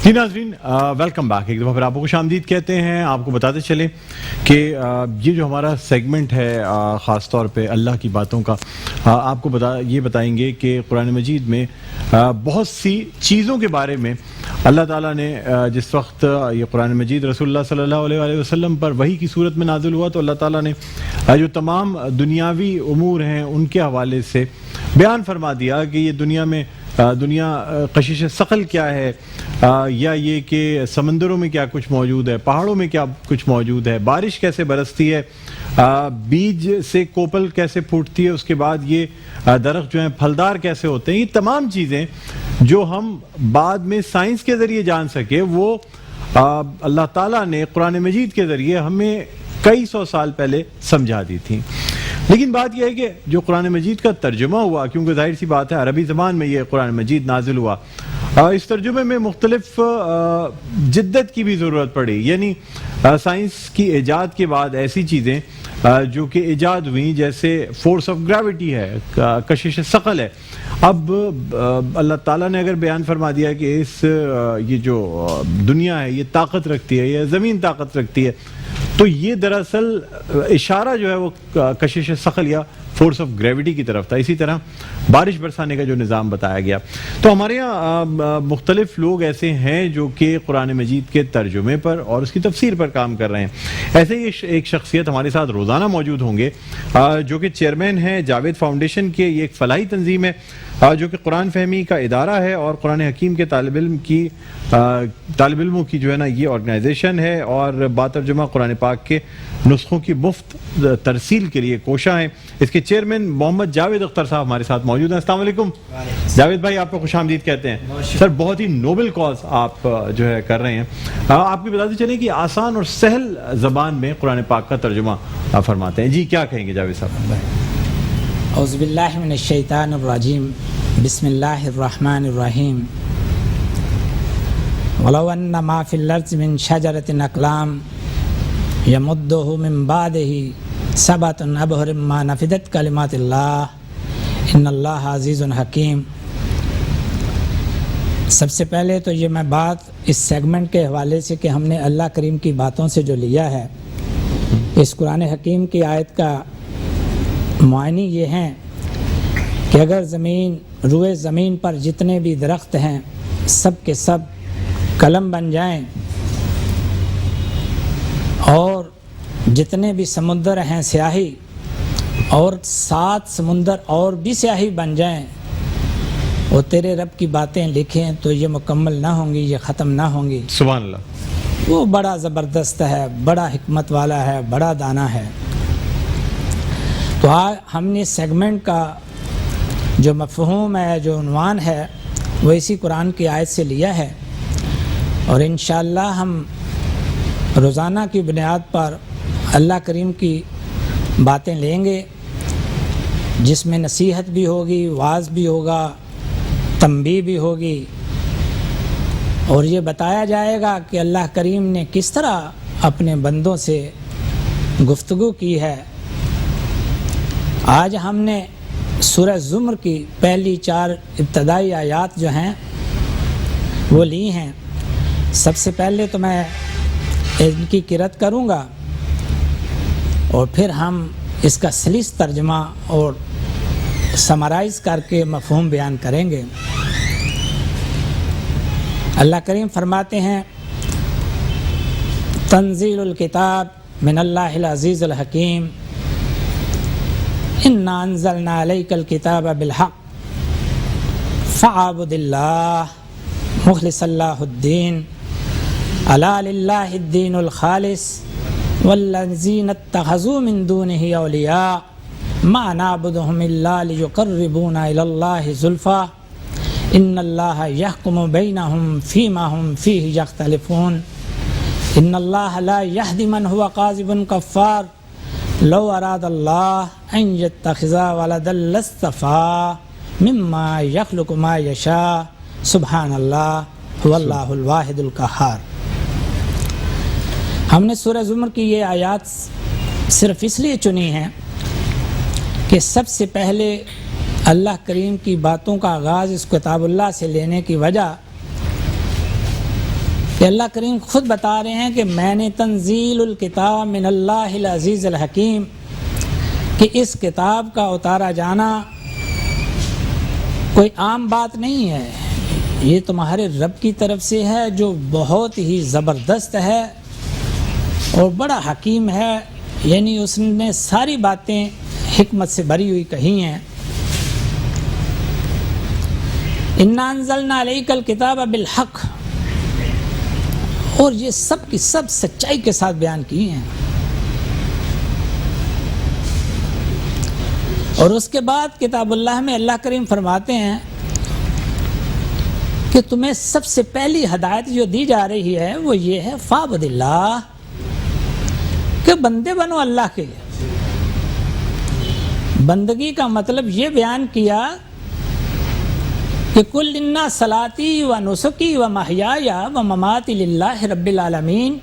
جی ناظرین، welcome back. ایک دفعہ پھر آپ کو خوش آمدید کہتے ہیں. آپ کو بتاتے چلیں کہ یہ جو ہمارا سیگمنٹ ہے خاص طور پہ اللہ کی باتوں کا، آپ کو یہ بتائیں گے کہ قرآن مجید میں بہت سی چیزوں کے بارے میں اللہ تعالیٰ نے جس وقت یہ قرآن مجید رسول اللہ صلی اللہ علیہ وآلہ وسلم پر وحی کی صورت میں نازل ہوا تو اللہ تعالیٰ نے جو تمام دنیاوی امور ہیں ان کے حوالے سے بیان فرما دیا کہ یہ دنیا کشش ثقل کیا ہے، یا یہ کہ سمندروں میں کیا کچھ موجود ہے، پہاڑوں میں کیا کچھ موجود ہے، بارش کیسے برستی ہے، بیج سے کوپل کیسے پھوٹتی ہے، اس کے بعد یہ درخت جو ہیں پھلدار کیسے ہوتے ہیں. یہ تمام چیزیں جو ہم بعد میں سائنس کے ذریعے جان سکے وہ اللہ تعالیٰ نے قرآن مجید کے ذریعے ہمیں کئی سو سال پہلے سمجھا دی تھیں. لیکن بات یہ ہے کہ جو قرآن مجید کا ترجمہ ہوا، کیونکہ ظاہر سی بات ہے عربی زبان میں یہ قرآن مجید نازل ہوا، اس ترجمے میں مختلف جدت کی بھی ضرورت پڑی. یعنی سائنس کی ایجاد کے بعد ایسی چیزیں جو کہ ایجاد ہوئیں جیسے فورس آف گریوٹی ہے، کشش ثقل ہے. اب اللہ تعالیٰ نے اگر بیان فرما دیا کہ یہ جو دنیا ہے یہ طاقت رکھتی ہے، یہ زمین طاقت رکھتی ہے، تو یہ دراصل اشارہ جو ہے وہ کشش ثقل یا فورس آف گریوٹی کی طرف تھا. اسی طرح بارش برسانے کا جو نظام بتایا گیا. تو ہمارے یہاں مختلف لوگ ایسے ہیں جو کہ قرآن مجید کے ترجمے پر اور اس کی تفسیر پر کام کر رہے ہیں. ایسے ہی ایک شخصیت ہمارے ساتھ روزانہ موجود ہوں گے جو کہ چیئرمین ہیں جاوید فاؤنڈیشن کے. یہ ایک فلاحی تنظیم ہے جو کہ قرآن فہمی کا ادارہ ہے اور قرآن حکیم کے طالب علموں کی جو ہے نا یہ آرگنائزیشن ہے، اور باترجمہ قرآن پاک کے نسخوں کی مفت ترسیل کے لیے کوشاں ہیں. اس کے چیئرمین محمد جاوید اختر صاحب ہمارے ساتھ موجود ہیں. السلام علیکم جاوید بھائی، آپ کو خوش آمدید کہتے ہیں. سر، بہت ہی نوبل کاز آپ جو ہے کر رہے ہیں. آپ بھی بتاتے چلیں کہ آسان اور سہل زبان میں قرآن پاک کا ترجمہ فرماتے ہیں. جی کیا کہیں گے جاوید صاحب؟ اعوذ باللہ من الشیطان الرجیم، بسم اللہ الرحمن الرحیم. ولو ان ما فی الارض من شجرۃ اقلام یمدہ من بعدہ سبعۃ ابحر ما نفدت کلمات اللہ ان اللہ عزیز حکیم. سب سے پہلے تو یہ میں بات اس سیگمنٹ کے حوالے سے کہ ہم نے اللہ کریم کی باتوں سے جو لیا ہے، اس قرآن حکیم کی آیت کا معنی یہ ہیں کہ اگر روئے زمین پر جتنے بھی درخت ہیں سب کے سب قلم بن جائیں، اور جتنے بھی سمندر ہیں سیاہی، اور 7 سمندر اور بھی سیاہی بن جائیں، اور تیرے رب کی باتیں لکھیں تو یہ مکمل نہ ہوں گی، یہ ختم نہ ہوں گی. سبحان اللہ. وہ بڑا زبردست ہے، بڑا حکمت والا ہے، بڑا دانا ہے. تو ہم نے سیگمنٹ کا جو مفہوم ہے، جو عنوان ہے، وہ اسی قرآن کی آیت سے لیا ہے، اور انشاءاللہ ہم روزانہ کی بنیاد پر اللہ کریم کی باتیں لیں گے، جس میں نصیحت بھی ہوگی، وعظ بھی ہوگا، تنبیہ بھی ہوگی، اور یہ بتایا جائے گا کہ اللہ کریم نے کس طرح اپنے بندوں سے گفتگو کی ہے. آج ہم نے سورہ زمر کی پہلی 4 ابتدائی آیات جو ہیں وہ لی ہیں. سب سے پہلے تو میں ان کی قرأت کروں گا، اور پھر ہم اس کا سلیس ترجمہ اور سمرائز کر کے مفہوم بیان کریں گے. اللہ کریم فرماتے ہیں، تنزیل الکتاب من اللہ العزیز الحکیم، انا انزلنا علیک الکتاب بالحق فاعبد اللہ مخلص اللہ الدین الا للہ الدین الخالص والذین اتخذوا من دونہ اولیاء ما نعبدهم الا لیقربونا الی اللہ زلفی ان اللہ یحکم بینہم فیما ہم فیہ یختلفون ان اللہ لا یہدی من هو کاذب کفار لو اراد اللہ ان یتخذ ولدا لاصطفى مما یخلق ما یشاء سبحان اللہ هو اللہ الواحد القہار. ہم نے سورہ زمر کی یہ آیات صرف اس لیے چنی ہیں کہ سب سے پہلے اللہ کریم کی باتوں کا آغاز اس کتاب اللہ سے لینے کی وجہ کہ اللہ کریم خود بتا رہے ہیں کہ میں نے تنزیل الکتاب من اللہ العزیز الحکیم، کہ اس کتاب کا اتارا جانا کوئی عام بات نہیں ہے، یہ تمہارے رب کی طرف سے ہے جو بہت ہی زبردست ہے اور بڑا حکیم ہے، یعنی اس نے ساری باتیں حکمت سے بھری ہوئی کہی ہیں۔ انا انزلنا علیک الکتاب بالحق، اور یہ سب کی سب سچائی کے ساتھ بیان کی ہیں۔ اور اس کے بعد کتاب اللہ میں اللہ کریم فرماتے ہیں کہ تمہیں سب سے پہلی ہدایت جو دی جا رہی ہے وہ یہ ہے فاعبد اللہ، کہ بندے بنو اللہ کے۔ بندگی کا مطلب یہ بیان کیا کہ کل انا صلاتی و نسکی و محیای و مماتی للہ رب العالمین،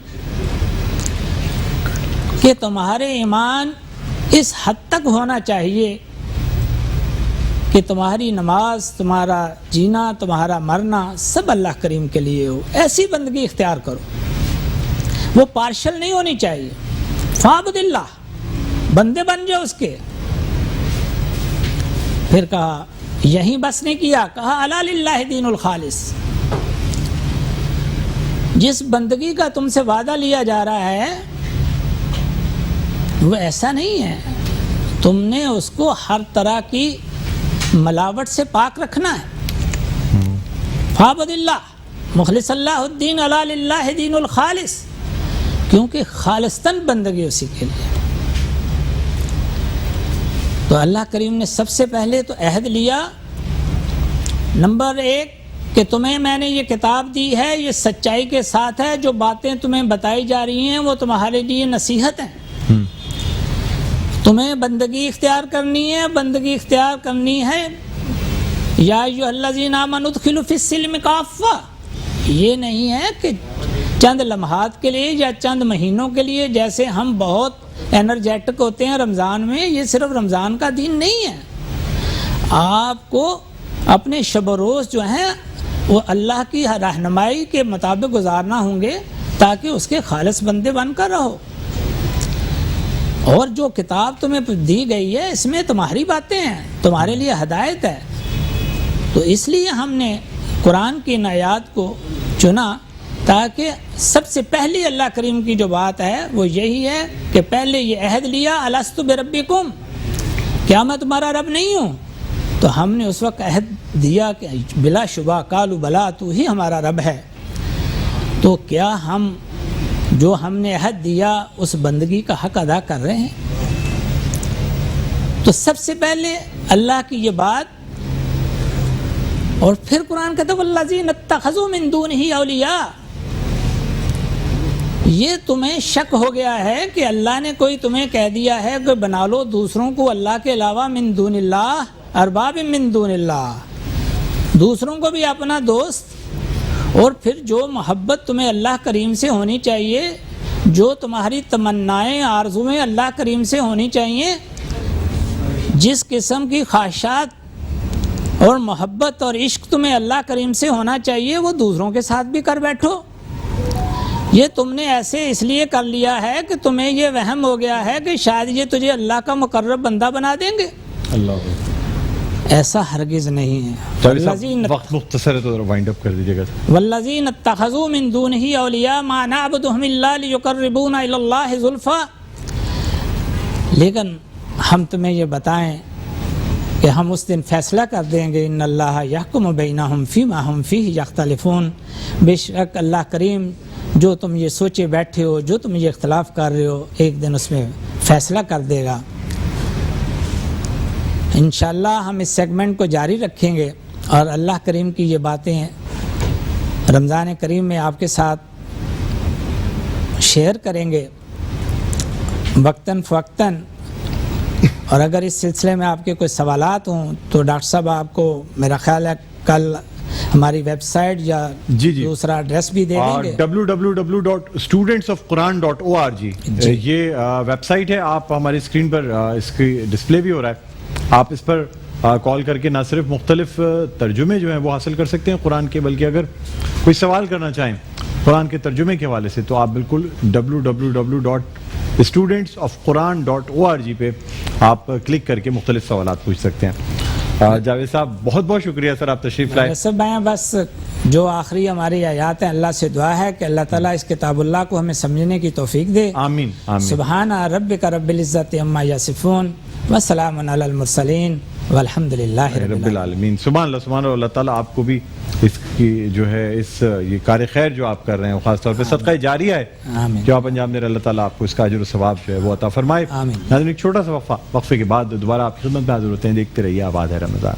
کہ تمہارے ایمان اس حد تک ہونا چاہیے کہ تمہاری نماز، تمہارا جینا، تمہارا مرنا سب اللہ کریم کے لیے ہو، ایسی بندگی اختیار کرو، وہ پارشل نہیں ہونی چاہیے۔ فاعبد اللہ، بندے بن جاؤ اس کے۔ پھر کہا یہیں بس نہیں کیا، کہا الا للہ دین الخالص، جس بندگی کا تم سے وعدہ لیا جا رہا ہے وہ ایسا نہیں ہے، تم نے اس کو ہر طرح کی ملاوٹ سے پاک رکھنا ہے۔ فاعبد اللہ مخلص اللہ الدین الا للہ دین الخالص، کیونکہ خالصتاً بندگی اسی کے لیے۔ تو اللہ کریم نے سب سے پہلے تو عہد لیا، نمبر 1 کہ تمہیں میں نے یہ کتاب دی ہے، یہ سچائی کے ساتھ ہے، جو باتیں تمہیں بتائی جا رہی ہیں وہ تمہارے لیے نصیحت ہیں۔ تمہیں بندگی اختیار کرنی ہے، بندگی اختیار کرنی ہے یا ایھا الذین آمنوا ادخلوا فی السلم کافہ، یہ نہیں ہے کہ چند لمحات کے لیے یا چند مہینوں کے لیے، جیسے ہم بہت انرجیٹک ہوتے ہیں رمضان میں، یہ صرف رمضان کا دن نہیں ہے۔ آپ کو اپنے شب و روز جو ہیں وہ اللہ کی رہنمائی کے مطابق گزارنا ہوں گے تاکہ اس کے خالص بندے بن کر رہو۔ اور جو کتاب تمہیں دی گئی ہے اس میں تمہاری باتیں ہیں، تمہارے لیے ہدایت ہے، تو اس لیے ہم نے قرآن کی ان آیات کو چنا تاکہ سب سے پہلی اللہ کریم کی جو بات ہے وہ یہی ہے کہ پہلے یہ عہد لیا الست بربکم، کیا میں تمہارا رب نہیں ہوں؟ تو ہم نے اس وقت عہد دیا کہ بلا شبہ قالوا بلا، تو ہی ہمارا رب ہے۔ تو کیا ہم جو ہم نے عہد دیا اس بندگی کا حق ادا کر رہے ہیں؟ تو سب سے پہلے اللہ کی یہ بات، اور پھر قرآن کہتا ہے والذین اتخذوا من دونہ اولیاء، یہ تمہیں شک ہو گیا ہے کہ اللہ نے کوئی تمہیں کہہ دیا ہے کہ بنا لو دوسروں کو اللہ کے علاوہ من دون اللہ، ارباب من دون اللہ، دوسروں کو بھی اپنا دوست، اور پھر جو محبت تمہیں اللہ کریم سے ہونی چاہیے، جو تمہاری تمنائیں آرزویں اللہ کریم سے ہونی چاہیے، جس قسم کی خواہشات اور محبت اور عشق تمہیں اللہ کریم سے ہونا چاہیے وہ دوسروں کے ساتھ بھی کر بیٹھو۔ یہ تم نے ایسے اس لیے کر لیا ہے کہ تمہیں یہ وہم ہو گیا ہے کہ شاید یہ تجھے اللہ کا مقرب بندہ بنا دیں گے۔ اللہ، ایسا ہرگز نہیں ہے۔ وقت مختصر ہے تو وائنڈ اپ کر دیجیے گا۔ والذین اتخذوا من دونہ اولیاء ما نعبدهم الا لیقربونا الی اللہ زلفی، لیکن ہم تمہیں یہ بتائیں کہ ہم اس دن فیصلہ کر دیں گے، ان اللہ یحکم بینہم فیما ہم فیہ یختلفون، بے شک اللہ کریم جو تم یہ سوچے بیٹھے ہو، جو تم یہ اختلاف کر رہے ہو، ایک دن اس میں فیصلہ کر دے گا۔ انشاءاللہ ہم اس سیگمنٹ کو جاری رکھیں گے اور اللہ کریم کی یہ باتیں رمضان کریم میں آپ کے ساتھ شیئر کریں گے وقتاً فوقتاً۔ اور اگر اس سلسلے میں آپ کے کوئی سوالات ہوں تو ڈاکٹر صاحب آپ کو میرا خیال ہے کل ہماری ویب سائٹ یا دوسرا ایڈریس بھی دے دیں گے، www.studentsofquran.org یہ ویب سائٹ ہے، آپ ہماری اسکرین پر اس کی ڈسپلے بھی ہو رہا ہے، آپ اس پر کال کر کے نہ صرف مختلف ترجمے جو ہیں وہ حاصل کر سکتے ہیں قرآن کے، بلکہ اگر کوئی سوال کرنا چاہیں قرآن کے ترجمے کے حوالے سے تو آپ بالکل www.studentsofquran.org پہ آپ کلک کر کے مختلف سوالات پوچھ سکتے ہیں. جاوید صاحب بہت بہت شکریہ سر، آپ تشریف لائے. سب بھائی بس جو آخری ہماری آیات ہیں، اللہ سے دعا ہے کہ اللہ تعالیٰ اس کتاب اللہ کو ہمیں سمجھنے کی توفیق دے. آمین آمین. سبحان ربک رب العزت عما یصفون وسلام علی المرسلین والحمد للہ رب العالمین. سبحان اللہ سبحان اللہ. اللہ تعالیٰ آپ کو بھی اس کی جو ہے یہ کار خیر جو آپ کر رہے ہیں خاص طور پہ صدقہ جاریہ ہے آمین. جو آپ انجام دے رہے ہیں، اللہ تعالیٰ آپ کو اس کا اجر و ثواب جو ہے وہ عطا فرمائے. آمین. ناظرین ایک چھوٹا سا وقفہ، وقفے کے بعد دوبارہ آپ کی خدمت میں حاضر ہوتے ہیں. دیکھتے رہیے آباد ہے رمضان.